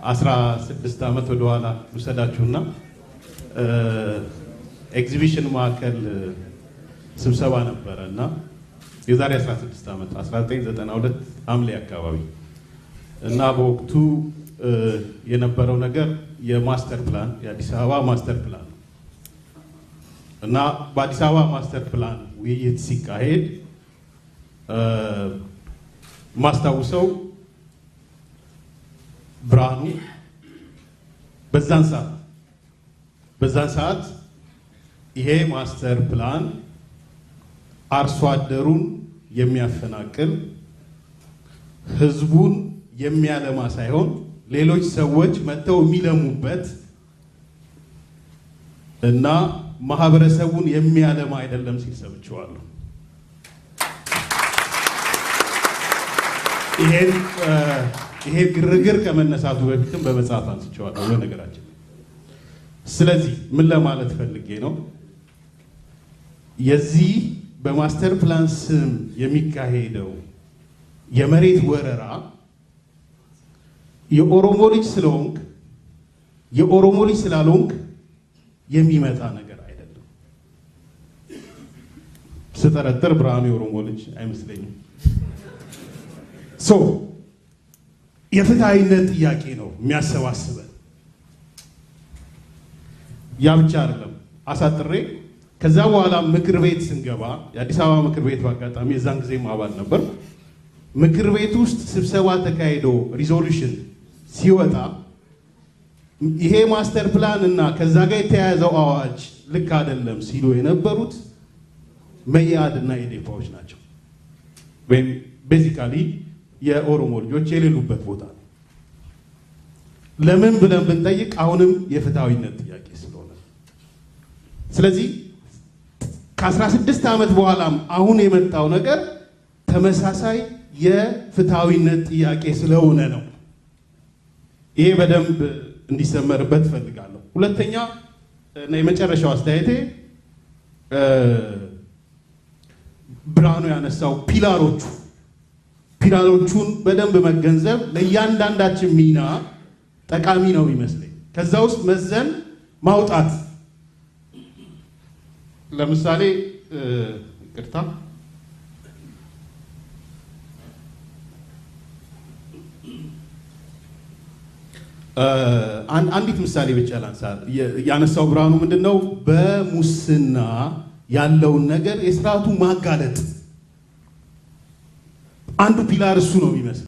16 ዓመት ወደ ኋላ ልውሰዳችሁና ኤግዚቢሽን ማዕከል ስብሰባ ነበረና የዛሬ 16 ዓመት 1992 ሐምሌ አካባቢ እና በወቅቱ የነበረው ነገር የማስተር ፕላን የአዲስ አበባ ማስተር ፕላን እና በአዲስ አበባ ማስተር ፕላን ውይይት ሲካሄድ ማስታውሰው ብርሃኑ በዛን ሰዓት ይሄ ማስተር ፕላን አርሶ አደሩን የሚያፈናቅል ህዝቡን የሚያለማ ሳይሆን ሌሎች ሰዎች መተው የሚለሙበት እና ማህበረሰቡን የሚያለማ አይደለም ሲል ሰምቼዋለሁ። ይሄ ግርግር ከመነሳቱ በፊትም በመጽሐፍ አንስቼዋለሁ በነገራችን። ስለዚህ ምን ለማለት ፈልጌ ነው? የዚህ በማስተር ፕላን ስም የሚካሄደው የመሬት ወረራ የኦሮሞ ልጅ ስለሆንክ የኦሮሞ ልጅ ስላልሆንክ የሚመጣ ነገር አይደለም። ስጠረጥር ብርሃኑ የኦሮሞ ልጅ አይመስለኝም። የፍትሃዊነት ጥያቄ ነው የሚያሰባስበን። ያ ብቻ አይደለም። አሳጥሬ ከዛ በኋላ ምክር ቤት ስንገባ የአዲስ አበባ ምክር ቤት በአጋጣሚ የዛን ጊዜም አባል ነበር። ምክር ቤት ውስጥ ስብሰባ ተካሂዶ ሪዞሉሽን ሲወጣ ይሄ ማስተር ፕላን እና ከዛ ጋር የተያያዘው አዋጅ ልክ አይደለም ሲሉ የነበሩት መኢአድ እና ኢዴፓዎች ናቸው። ወይም ቤዚካሊ የኦሮሞ ልጆች የሌሉበት ቦታ ነው። ለምን ብለን ብንጠይቅ አሁንም የፍትሃዊነት ጥያቄ ስለሆነ፣ ስለዚህ ከ16 ዓመት በኋላም አሁን የመጣው ነገር ተመሳሳይ የፍትሃዊነት ጥያቄ ስለሆነ ነው። ይሄ በደንብ እንዲሰመርበት ፈልጋለሁ። ሁለተኛ እና የመጨረሻው አስተያየቴ ብርሃኑ ያነሳው ፒላሮቹን በደንብ መገንዘብ ለእያንዳንዳችን ሚና ጠቃሚ ነው ይመስለኝ። ከዛ ውስጥ መዘን ማውጣት ለምሳሌ ይቅርታ አንዲት ምሳሌ ብቻ ላንሳ። ያነሳው ብርሃኑ ምንድነው በሙስና ያለውን ነገር የስርዓቱ ማጋለጥ አንዱ ፒላር እሱ ነው የሚመስለው።